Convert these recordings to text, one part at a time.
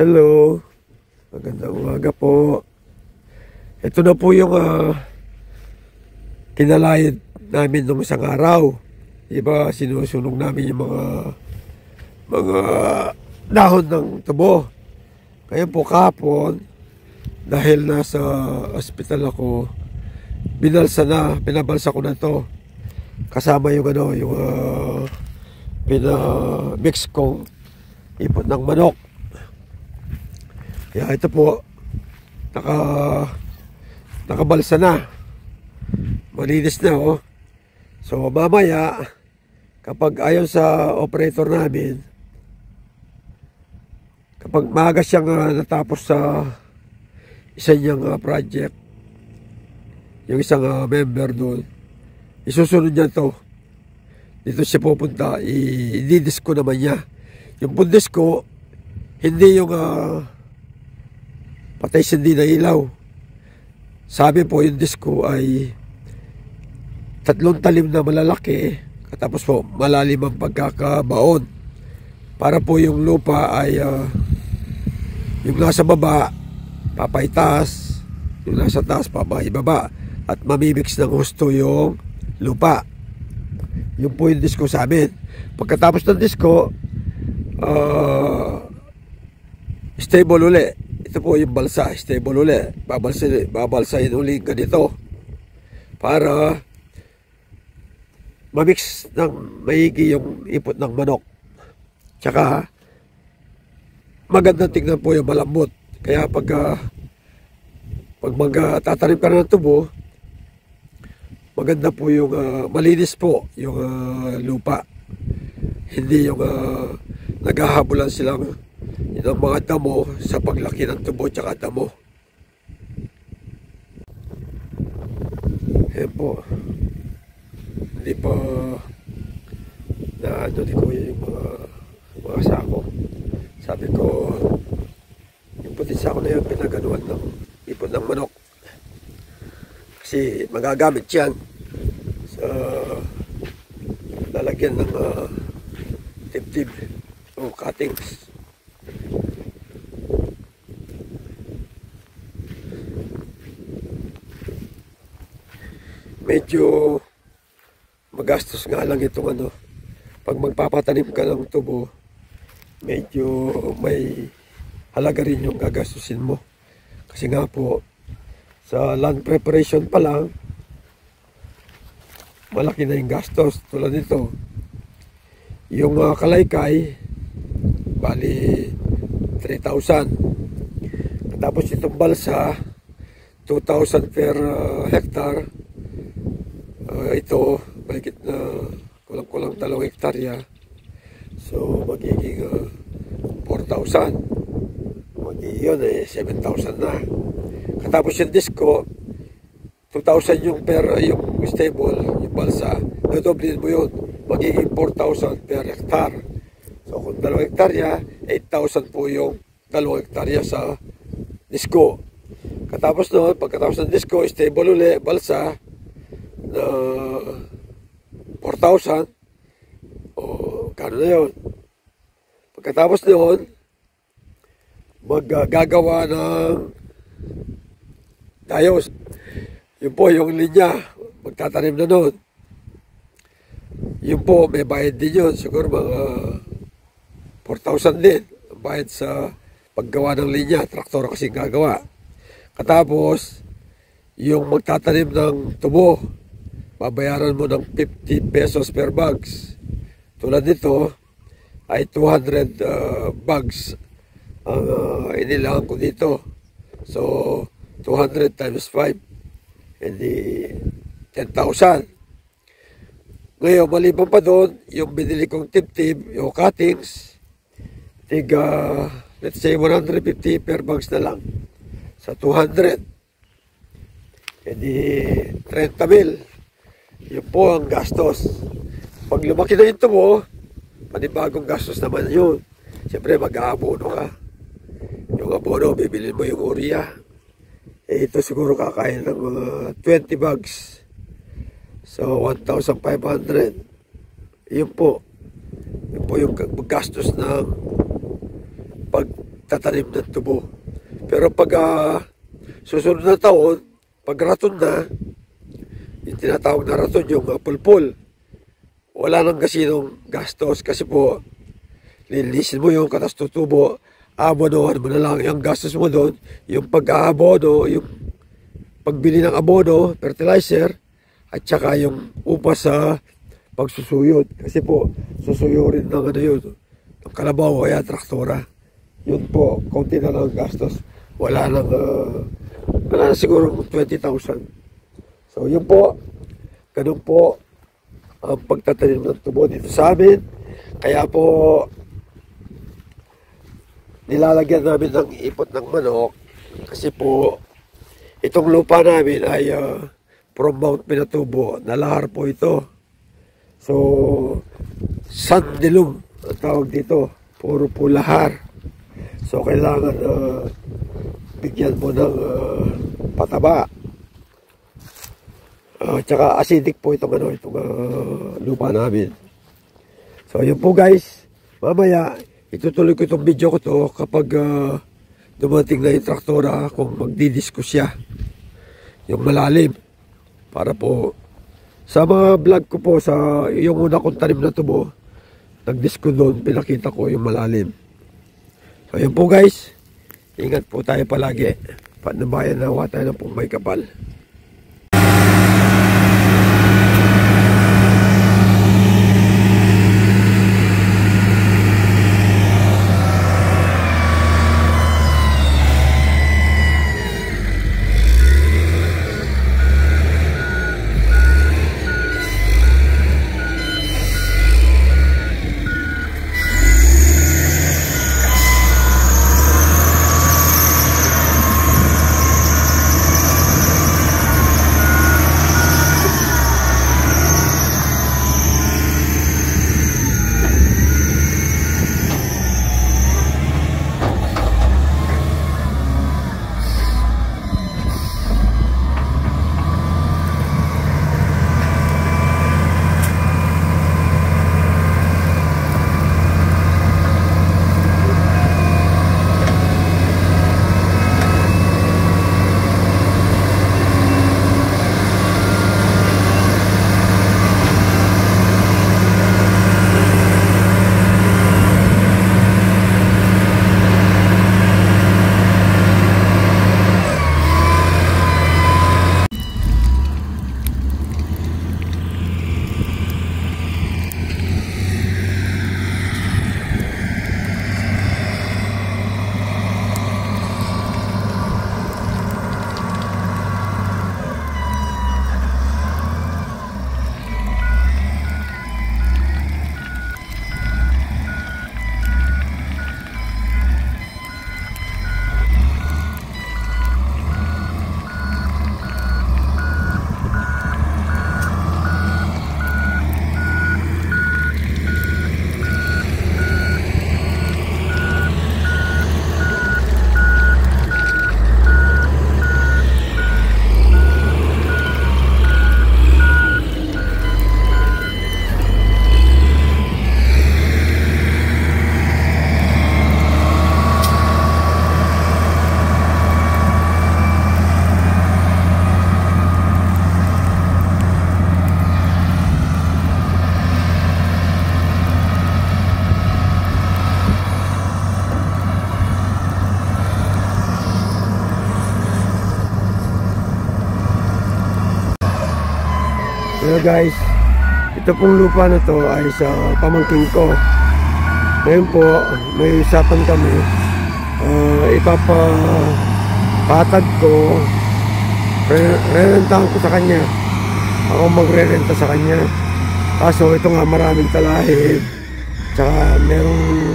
Hello, magandang umaga po. Ito na po yung kinalayad namin nung isang araw. Diba, sinusunog namin yung mga dahon ng tubo. Kaya po kahapon, dahil nasa ospital ako, pinabalsa ko na to. Kasama yung pina-mix kong ipot ng manok. Kaya ito po, nakabalsa na. Malinis na, oh. So mamaya, kapag ayon sa operator namin, kapag maaga siyang natapos sa isa niyang project, yung isang member doon, isusunod niya to. Dito siya pupunta, i-disco naman niya. Yung pundisco, hindi yung patay sindi na ilaw. Sabi po yung disco ay 3 talim na malalaki, katapos po malalim ang pagkakabaon para po yung lupa ay yung nasa baba papaitaas, yung nasa taas papaibaba, at mamimix ng husto yung lupa. Yung po yung disco sa amin. Pagkatapos ng disco, stable uli. Ito po yung balsa, stable uli. Babalsahin uli ganito para mamix ng maigi yung ipot ng manok. Tsaka magandang tingnan po yung malambot. Kaya pag magtatanim ka na ng tubo, maganda po yung malinis po yung lupa. Hindi yung naghahabulan silang yung mga damo sa paglaki ng tubo tsaka damo. Ayan po. Hindi pa na ni Kuya yung mga sako. Sabi ko, yung puti sako na yun, pinaganuan ng ipon ng manok. Kasi magagamit yan sa lalagyan ng tip-tip o cuttings. Medyo magastos nga lang itong pag magpapatanim ka ng tubo, medyo may halaga rin yung gagastusin mo. Kasi nga po, sa land preparation pa lang, malaki na yung gastos. Tulad nito, yung kalaykay, bali 3,000. Tapos itong balsa, 2,000 per hectare. Ito, mahigit na kulang-kulang 2 hektarya. So, magiging 4,000. Magiging yun 7,000 na. Katapos yung disco, 2,000 yung yung stable, yung balsa. Dodoblin mo yun. Magiging 4,000 per hektar. So, kung 2 hektarya, 8,000 po yung 2 hektarya sa disco. Katapos nun, pagkatapos ng disco, stable uli, balsa, na 4,000. O, kano na yun? Pagkatapos nun, maggagawa ng dayos. Yun po, yung linya, magtatanim na nun. Yun po, may bayad din yun. Siguro mga 4,000 din. Ang bayad sa paggawa ng linya. Traktor kasi gagawa. Katapos, yung magtatanim ng tubo, babayaran mo ng 50 pesos per bags. Tulad nito, ay 200 bags ang inilangan ko dito. So, 200 times 5, hindi 10,000. Ngayon, maliban pa doon, yung binili kong tip-tip, yung cuttings, let's say 150 per bags na lang. Sa 200, hindi 30,000. Yun po ang gastos. Pag lumaki na yung tubo, panibagong gastos naman yun. Siyempre, mag-aabono ka. Yung abono, bibili mo yung urea. Ito siguro kakain ng mga 20 bags. So, 1,500. Yun po. Yun po yung gastos ng pagtatanim ng tubo. Pero pag susunod na taon, pag raton na, yung tinatawag na raton, yung pulpul, wala nang gasinong gastos kasi po, linisin mo yung katas tutubo, abonohan mo na lang. Yung gastos mo doon, yung pag-aabono, yung pagbili ng abono, fertilizer, at saka yung upa sa pagsusuyod. Kasi po, susuyo rin ng ano yun, ng kalabaw o kaya traktora. Yun po, konti na lang gastos. Wala na siguro 20,000. So yun po, ganun po ang pagtatanim ng tubo dito sa amin. Kaya po, nilalagyan namin ng ipot ng manok kasi po, itong lupa namin ay from Mount Pinatubo, nalahar po ito. So, sandilum ang tawag dito, puro po lahar. So, kailangan bigyan mo ng pataba. Tsaka acidic po itong lupa namin. So, yun po guys, mamaya, itutuloy ko itong video ko to kapag dumating na yung traktora kung magdidisco siya. Yung malalim. Para po, sa mga vlog ko po, sa yung una kong tanim na tubo, nagdisco doon, pinakita ko yung malalim. So yun po guys, ingat po tayo palagi. Panabayan na tayo ng pong may kapal. So guys, ito pong lupa na to ay sa pamangkin ko. Ngayon po, may usapan kami. Ipapatag ko, re-rentahan ko sa kanya. Ako magre-renta sa kanya. Kaso ito nga maraming talahib. Tsaka merong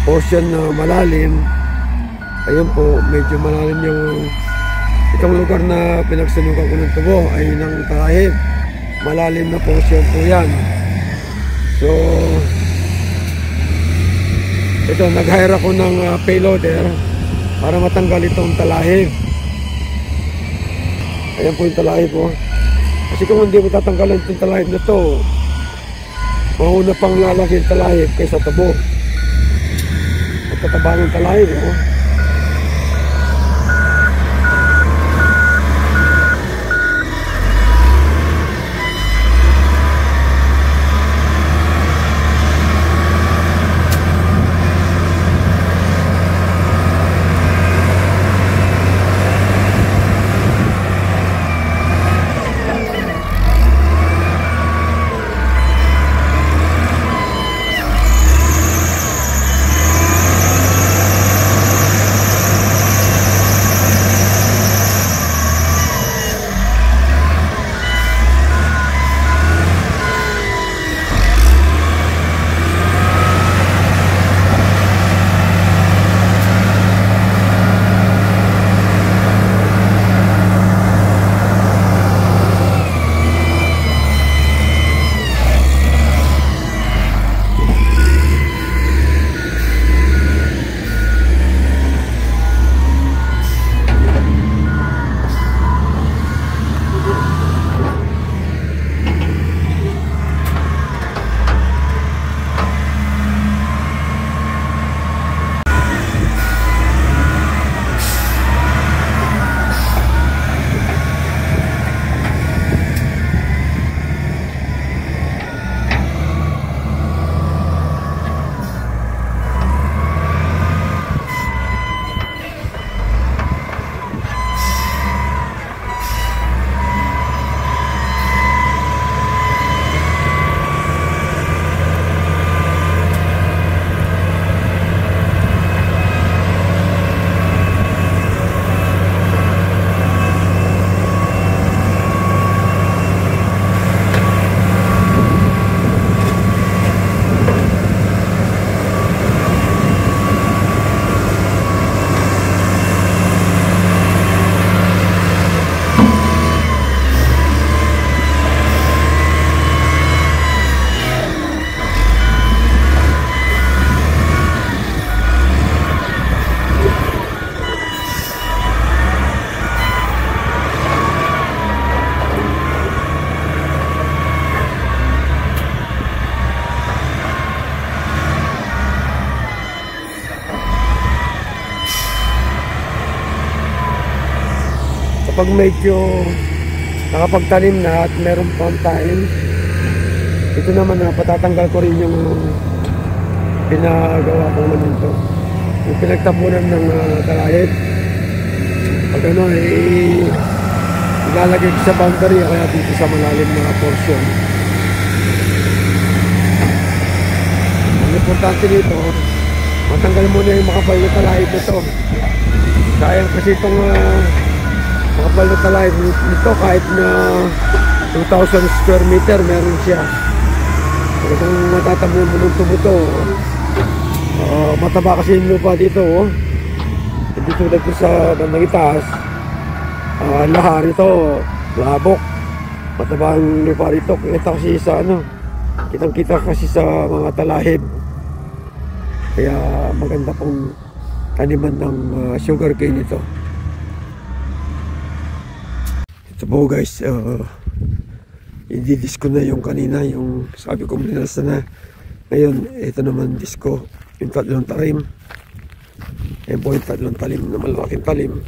portion na malalim. Ayun po, medyo malalim yung itong lugar na pinagsanugan ko ng tubo ay ng talahib. Malalim na portion po yan. So ito, nag-hire ako ng payloader para matanggal itong talahib. Ayan po yung talahib po. Kasi kung hindi mo tatanggalan itong talahib na to, mauna pang lalaki yung talahib kaysa tabo. Magtataba ng talahib, oh. kapag medyo nakapagtanim na at meron pang time, ito naman na patatanggal ko rin yung pinagawa ko naman ito, yung pinagtapunan ng talahib. Pag ano ilalagay ko sa boundary kaya dito sa malalim na portion. Ang importante nito, matanggal muna yung makapal na talahib na ito. Sayang kasi itong makapal na talahib nito, kahit na 2,000 square meter meron siya. Pero kung matatamunan mo ng tubo ito, mataba kasi yung lupa dito. Hindi tulad ko sa bandang itaas, lahar ito, labok. Mataba ang lupa dito. Kita kasi sa kitang kita kasi sa mga talahib. Kaya maganda pong taniman ng sugar cane ito. Ito po guys, i-disco na yung kanina, yung sabi ko minalsa na. Ngayon, ito naman disco, yung tatlong talim. Ayan po yung tatlong talim na malaking talim.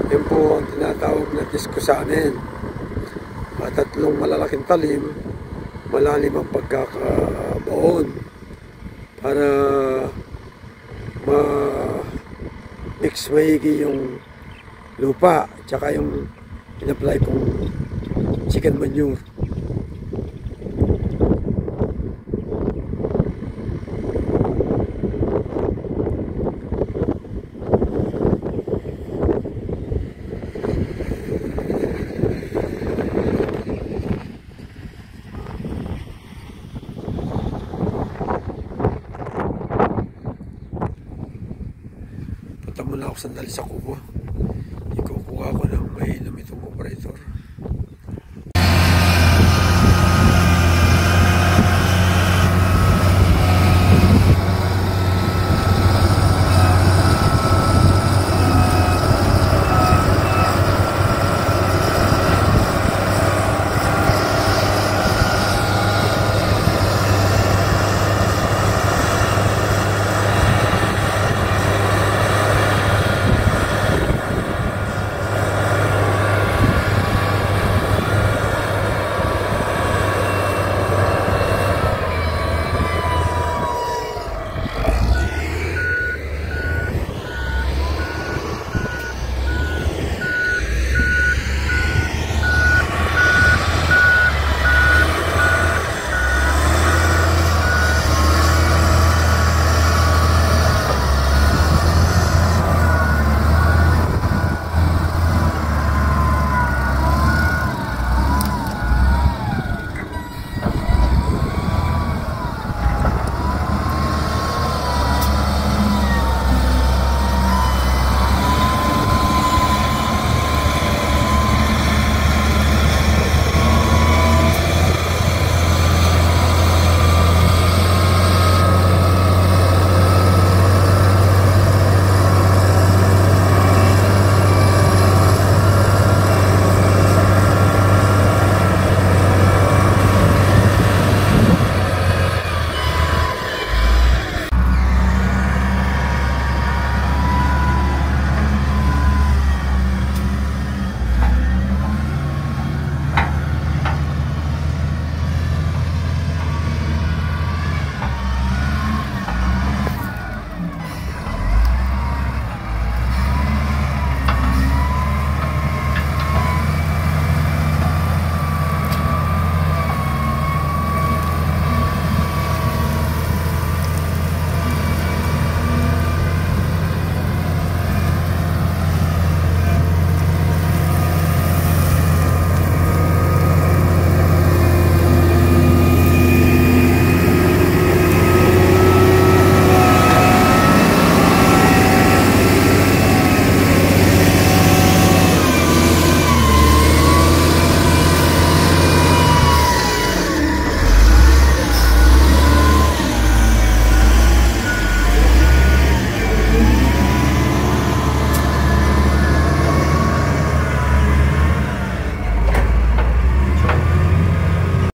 Yan po ang tinatawag na disco sa amin. Tatlong malalaking talim, malalim ang pagkakabaon para ma-mix maigi yung lupa tsaka yung in-apply kong chicken manure. Punta muna ako sandali sa kubo. Ikukuha ko na